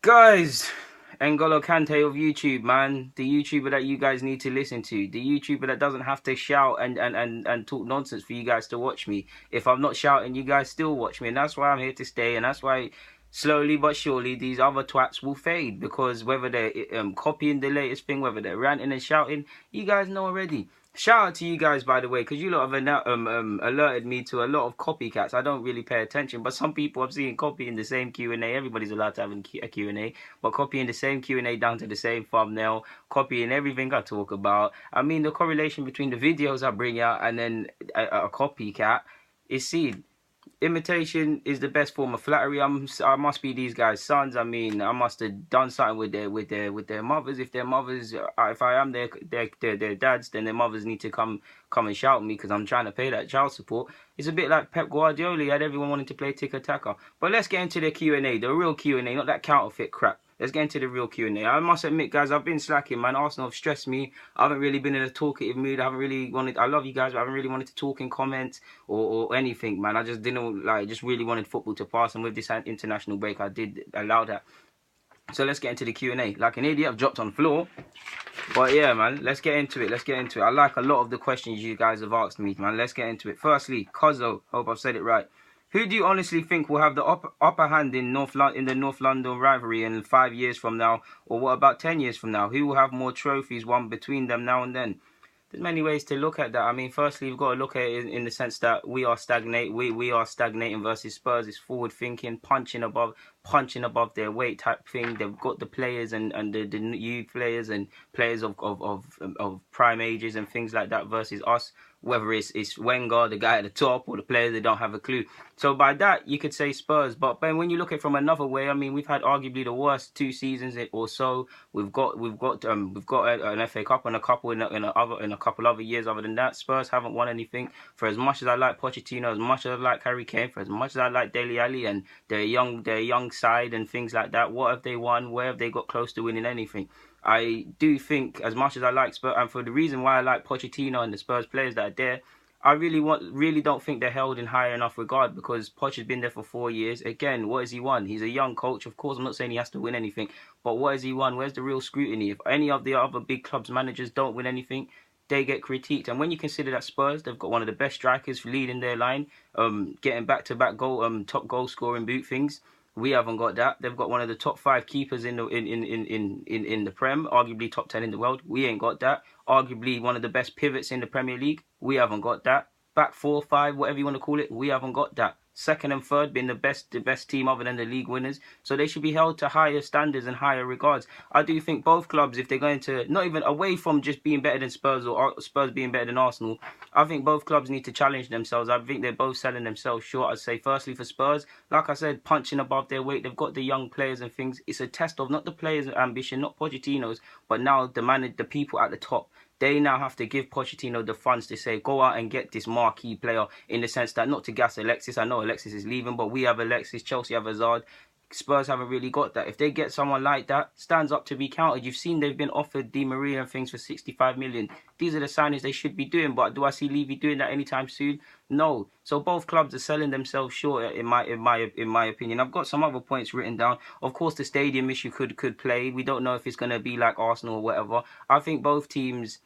Guys, N'Golo Kante of YouTube, man. The YouTuber that you guys need to listen to. The YouTuber that doesn't have to shout and talk nonsense for you guys to watch me. If I'm not shouting, you guys still watch me. And that's why I'm here to stay. And that's why slowly but surely these other twats will fade. Because whether they're copying the latest thing, whether they're ranting and shouting, you guys know already. Shout out to you guys, by the way, because you lot have alerted me to a lot of copycats. I don't really pay attention, but some people I've seen copying the same Q&A. Everybody's allowed to have a Q&A, but copying the same Q&A down to the same thumbnail, copying everything I talk about. I mean, the correlation between the videos I bring out and then a copycat is seen. Imitation is the best form of flattery. I must be these guys' sons. I mean, I must have done something with their mothers. If their mothers, if I am their dads, then their mothers need to come and shout at me because I'm trying to pay that child support. It's a bit like Pep Guardiola. He had everyone wanting to play tiki-taka. But let's get into the Q&A, the real Q&A, not that counterfeit crap. Let's get into the real Q&A. I must admit, guys, I've been slacking, man. Arsenal have stressed me. I haven't really been in a talkative mood. I haven't really wanted... I love you guys, but I haven't really wanted to talk in comments or anything, man. I just didn't, just really wanted football to pass. And with this international break, I did allow that. So let's get into the Q&A. Like an idiot, I've dropped on the floor. But yeah, man, let's get into it. I like a lot of the questions you guys have asked me, man. Let's get into it. Firstly, Cozzo, hope I've said it right. Who do you honestly think will have the upper hand in the North London rivalry in 5 years from now? Or what about 10 years from now? Who will have more trophies won between them now and then? There's many ways to look at that. I mean, firstly, we've got to look at it in the sense that we are stagnating versus Spurs. It's forward thinking, punching above their weight type thing. They've got the players and the youth players and players of prime ages and things like that versus us. Whether it's Wenger, the guy at the top, or the players that don't have a clue. So by that, you could say Spurs. But when you look at it from another way, I mean, we've had arguably the worst 2 seasons or so. We've got an FA Cup and a couple in a couple other years. Other than that, Spurs haven't won anything. For as much as I like Pochettino, as much as I like Harry Kane, for as much as I like Dele Alli and their young side and things like that, what have they won? Where have they got close to winning anything? I do think, as much as I like Spurs, and for the reason why I like Pochettino and the Spurs players that are there, I really don't think they're held in high enough regard because Poch has been there for 4 years. Again, what has he won? He's a young coach. Of course, I'm not saying he has to win anything, but what has he won? Where's the real scrutiny? If any of the other big clubs' managers don't win anything, they get critiqued. And when you consider that Spurs, they've got one of the best strikers leading their line, getting back-to-back top goal scoring boot things. We haven't got that. They've got one of the top 5 keepers in the Prem, arguably top 10 in the world. We ain't got that. Arguably one of the best pivots in the Premier League. We haven't got that. Back 4, 5, whatever you want to call it. We haven't got that. Second and third being the best team other than the league winners. So they should be held to higher standards and higher regards. I do think both clubs, if they're going to, not even away from just being better than Spurs or Spurs being better than Arsenal, I think both clubs need to challenge themselves. I think they're both selling themselves short. I'd say firstly for Spurs, like I said, punching above their weight. They've got the young players and things. It's a test of not the players' ambition, not Pochettino's, but now the people at the top. They now have to give Pochettino the funds to say, go out and get this marquee player, in the sense that not to gas Alexis. I know Alexis is leaving, but we have Alexis, Chelsea have Hazard. Spurs haven't really got that. If they get someone like that, stands up to be counted. You've seen they've been offered Di Maria and things for 65 million. These are the signings they should be doing, but do I see Levy doing that anytime soon? No. So both clubs are selling themselves short, in my opinion. I've got some other points written down. Of course, the stadium issue could play. We don't know if it's going to be like Arsenal or whatever. I think both teams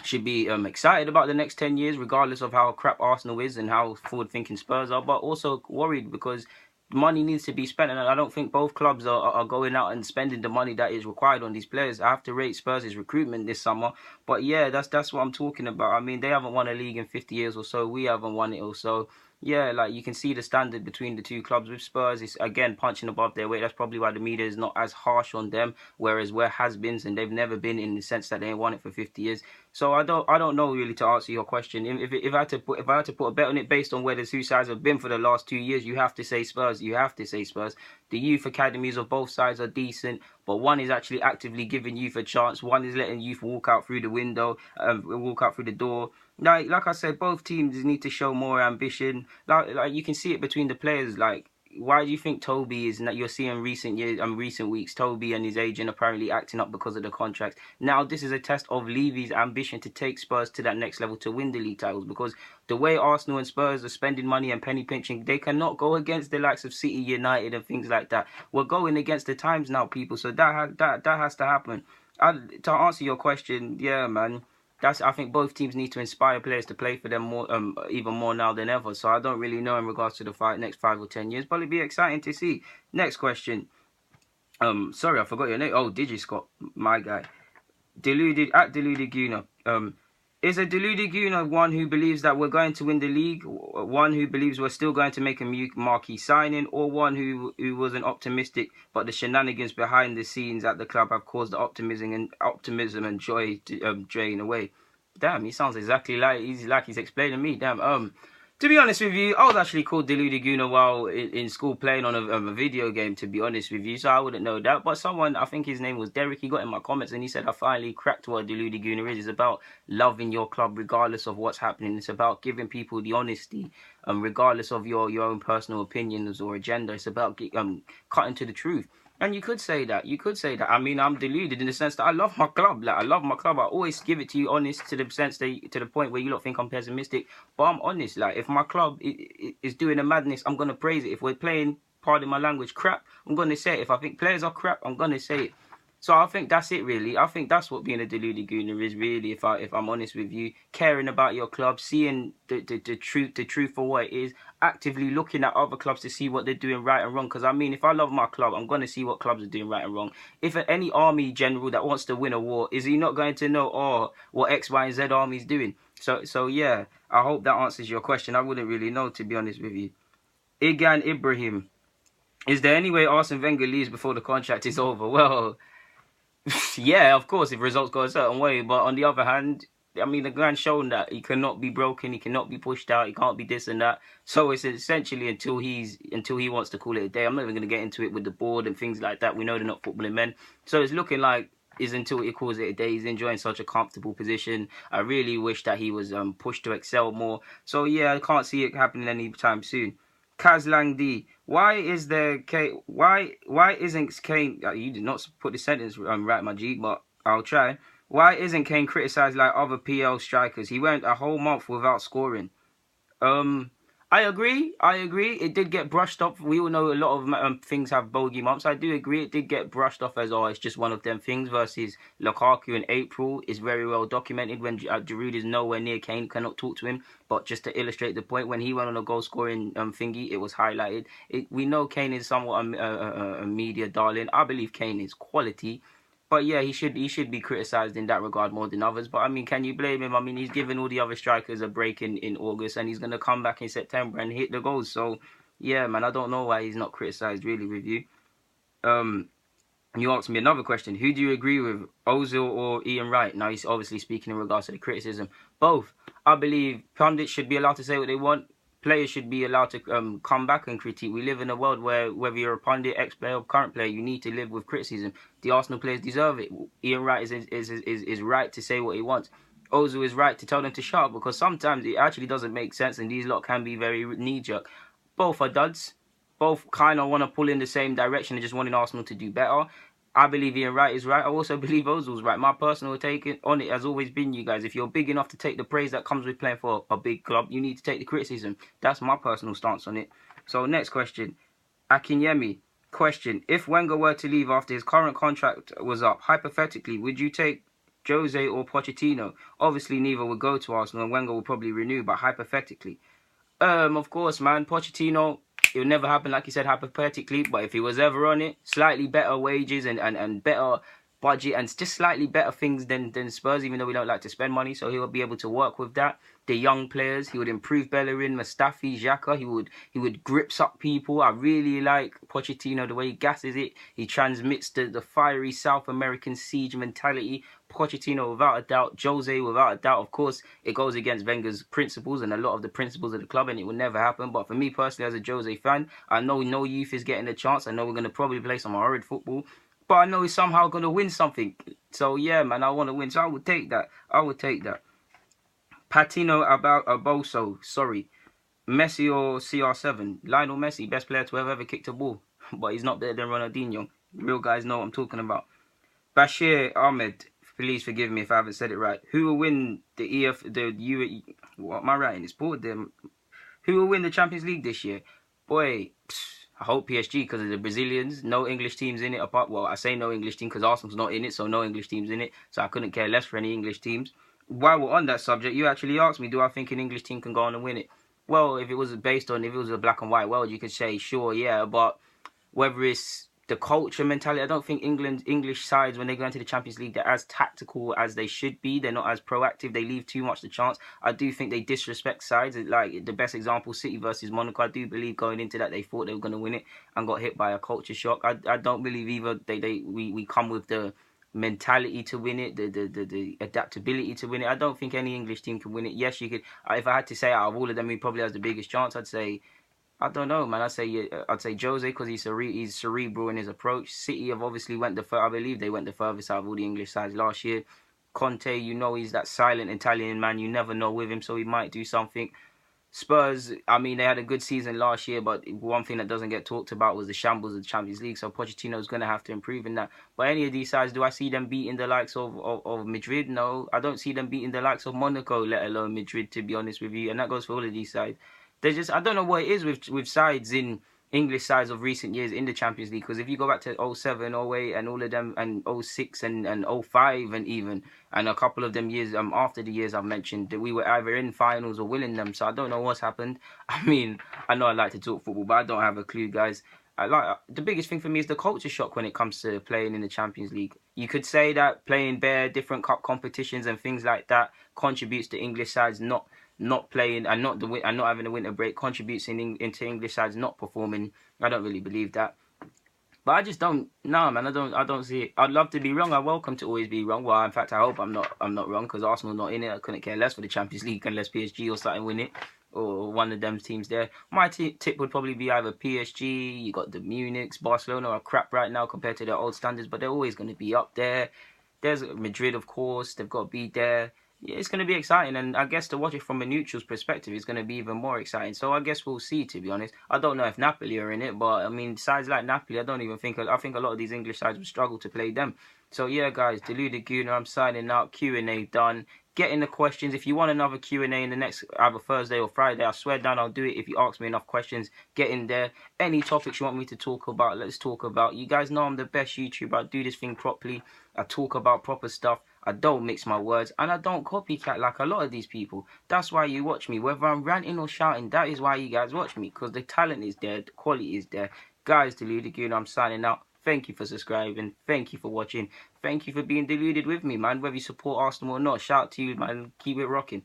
should be excited about the next 10 years, regardless of how crap Arsenal is and how forward-thinking Spurs are, but also worried because money needs to be spent, and I don't think both clubs are going out and spending the money that is required on these players. I have to rate Spurs' recruitment this summer, but yeah, that's what I'm talking about. I mean, they haven't won a league in 50 years or so. We haven't won it or so. Yeah, like you can see the standard between the two clubs. With Spurs, it's again punching above their weight. That's probably why the media is not as harsh on them. Whereas we're has-beens and they've never been, in the sense that they ain't won it for 50 years. So I don't know really to answer your question. If I had to put a bet on it based on where the two sides have been for the last 2 years, you have to say Spurs. You have to say Spurs. The youth academies of both sides are decent, but one is actually actively giving youth a chance. One is letting youth walk out through the window, walk out through the door. Like I said, both teams need to show more ambition. Like you can see it between the players. Like do you think Toby is? You're seeing recent weeks, Toby and his agent apparently acting up because of the contract. Now this is a test of Levy's ambition to take Spurs to that next level to win the league titles, because the way Arsenal and Spurs are spending money and penny pinching, they cannot go against the likes of City, United, and things like that. We're going against the times now, people. So that has to happen. To answer your question, yeah, man. I think both teams need to inspire players to play for them more, even more now than ever. So I don't really know in regards to the next 5 or 10 years, but it'd be exciting to see. Next question. Sorry, I forgot your name. Oh, Scott, my guy. Deluded Guna. Is a deluded Guna one who believes that we're going to win the league, one who believes we're still going to make a marquee signing, or one who wasn't optimistic, but the shenanigans behind the scenes at the club have caused the optimism and joy to drain away? Damn, he sounds exactly like he's explaining me. Damn. To be honest with you, I was actually called Deluded Guna while in school playing on a video game, to be honest with you, so I wouldn't know that. But someone, I think his name was Derek, he got in my comments and he said, I finally cracked what a Deluded Guna is. It's about loving your club regardless of what's happening. It's about giving people the honesty, regardless of your own personal opinions or agenda. It's about cutting to the truth. And you could say that. I mean, I'm deluded in the sense that I love my club. Like, I love my club. I always give it to you honest to the point where you don't think I'm pessimistic. But I'm honest. Like, if my club is doing a madness, I'm going to praise it. If we're playing, pardon my language, crap, I'm going to say it. If I think players are crap, I'm going to say it. So I think that's it, really. I think that's what being a deluded gooner is, really, if I'm honest with you. Caring about your club, seeing the truth for what it is, actively looking at other clubs to see what they're doing right and wrong. Because, I mean, if I love my club, I'm going to see what clubs are doing right and wrong. If any army general that wants to win a war, is he not going to know, what X, Y, and Z army is doing? So yeah, I hope that answers your question. I wouldn't really know, to be honest with you. Igan Ibrahim. Is there any way Arsene Wenger leaves before the contract is over? Well... yeah, of course, if results go a certain way. But on the other hand, I mean, the man's shown that he cannot be broken, he cannot be pushed out, he can't be this and that. So it's essentially until he wants to call it a day. I'm not even going to get into it with the board and things like that. We know they're not footballing men. So it's looking like until he calls it a day. He's enjoying such a comfortable position. I really wish that he was pushed to excel more. So yeah, I can't see it happening anytime soon. Kazlang D. Why isn't Kane... You did not put the sentence right, my G, but I'll try. Why isn't Kane criticised like other PL strikers? He went a whole month without scoring. I agree. It did get brushed off. We all know a lot of things have bogey months. I do agree. It did get brushed off as, it's just one of them things. Versus Lukaku in April is very well documented when Giroud is nowhere near Kane, cannot talk to him. But just to illustrate the point, when he went on a goal-scoring thingy, it was highlighted. We know Kane is somewhat a media darling. I believe Kane is quality. But yeah, he should be criticised in that regard more than others. But I mean, can you blame him? I mean, he's given all the other strikers a break in August, and he's going to come back in September and hit the goals. So yeah, man, I don't know why he's not criticised really with you. You asked me another question. Who do you agree with, Ozil or Ian Wright? Now, he's obviously speaking in regards to the criticism. Both. I believe pundits should be allowed to say what they want. Players should be allowed to come back and critique. We live in a world where whether you're a pundit, ex-player, or current player, you need to live with criticism. The Arsenal players deserve it. Ian Wright is right to say what he wants. Ozil is right to tell them to shut up, because sometimes it actually doesn't make sense and these lot can be very knee-jerk. Both are duds. Both kind of want to pull in the same direction and just wanting Arsenal to do better. I believe Ian Wright is right. I also believe Ozil's right. My personal take on it has always been, you guys, if you're big enough to take the praise that comes with playing for a big club, you need to take the criticism. That's my personal stance on it. So next question. Akinyemi. Question. If Wenger were to leave after his current contract was up, hypothetically, would you take Jose or Pochettino? Obviously, neither would go to Arsenal and Wenger will probably renew, but hypothetically. Of course, man. Pochettino... It would never happen, like you said, hypothetically. But if he was ever on it, slightly better wages and better budget and just slightly better things than Spurs, even though we don't like to spend money. So he would be able to work with that. The young players, he would improve Bellerin, Mustafi, Xhaka. He would grips up people. I really like Pochettino, the way he gasses it. He transmits the fiery South American siege mentality. Pochettino, without a doubt. Jose, without a doubt. Of course, it goes against Wenger's principles and a lot of the principles of the club, and it will never happen. But for me personally, as a Jose fan, I know no youth is getting a chance. I know we're going to probably play some horrid football, but I know he's somehow going to win something. So yeah, man, I want to win. So I would take that. Patino about Aboso. Sorry. Messi or CR7? Lionel Messi, best player to have ever kicked a ball. But he's not better than Ronaldinho. Real guys know what I'm talking about. Bashir Ahmed, please forgive me if I haven't said it right. Who will win what am I writing? It's bored them. Who will win the Champions League this year? Boy, I hope PSG because of the Brazilians. No English teams in it apart. Well, I say no English team because Arsenal's not in it, so no English teams in it. So I couldn't care less for any English teams. While we're on that subject, you actually asked me, do I think an English team can go on and win it? Well, if it was a black and white world, you could say sure, yeah, but whether it's the culture mentality, I don't think English sides, when they go into the Champions League, they're as tactical as they should be. They're not as proactive. They leave too much to chance. I do think they disrespect sides. Like the best example, City versus Monaco. I do believe going into that they thought they were going to win it and got hit by a culture shock. I don't believe either we come with the mentality to win it, the adaptability to win it. I don't think any English team can win it. Yes, you could. If I had to say out of all of them, he probably has the biggest chance. I'd say, I don't know, man. I'd say Jose because he's cerebral in his approach. City have obviously I believe they went the furthest out of all the English sides last year. Conte, he's that silent Italian man. You never know with him, so he might do something. Spurs, I mean, they had a good season last year, but one thing that doesn't get talked about was the shambles of the Champions League, so Pochettino's going to have to improve in that. But any of these sides, do I see them beating the likes of Madrid? No, I don't see them beating the likes of Monaco, let alone Madrid, to be honest with you, and that goes for all of these sides. I don't know what it is with sides in English sides of recent years in the Champions League, because if you go back to 07, 08 and all of them, and 06 and 05 and a couple of them years after the years I've mentioned, that we were either in finals or winning them, so I don't know what's happened. I mean, I know I like to talk football, but I don't have a clue, guys. The biggest thing for me is the culture shock when it comes to playing in the Champions League. You could say that playing different cup competitions and things like that contributes to English sides not playing and not having a winter break contributes into English sides not performing. I don't really believe that, but I just don't. No, man, I don't see it. I'd love to be wrong. I'm welcome to always be wrong. Well, in fact, I hope I'm not wrong because Arsenal's not in it. I couldn't care less for the Champions League unless PSG or something win it, or one of them teams there. My tip would probably be either PSG. You got the Munichs, Barcelona are crap right now compared to their old standards, but they're always going to be up there. There's Madrid, of course. They've got to be there. Yeah, it's going to be exciting, and I guess to watch it from a neutral's perspective is going to be even more exciting. So I guess we'll see, to be honest. I don't know if Napoli are in it, but I mean, sides like Napoli, I think a lot of these English sides will struggle to play them. So yeah, guys, Deluded Gooner, I'm signing out. Q&A done. Get in the questions. If you want another Q&A in the next either Thursday or Friday, I swear down I'll do it if you ask me enough questions. Get in there. Any topics you want me to talk about, let's talk about. You guys know I'm the best YouTuber. I do this thing properly. I talk about proper stuff. I don't mix my words, and I don't copycat like a lot of these people. That's why you watch me. Whether I'm ranting or shouting, that is why you guys watch me, because the talent is there, the quality is there. Guys, Deluded Goon, I'm signing out. Thank you for subscribing. Thank you for watching. Thank you for being deluded with me, man. Whether you support Arsenal or not, shout out to you, man. Keep it rocking.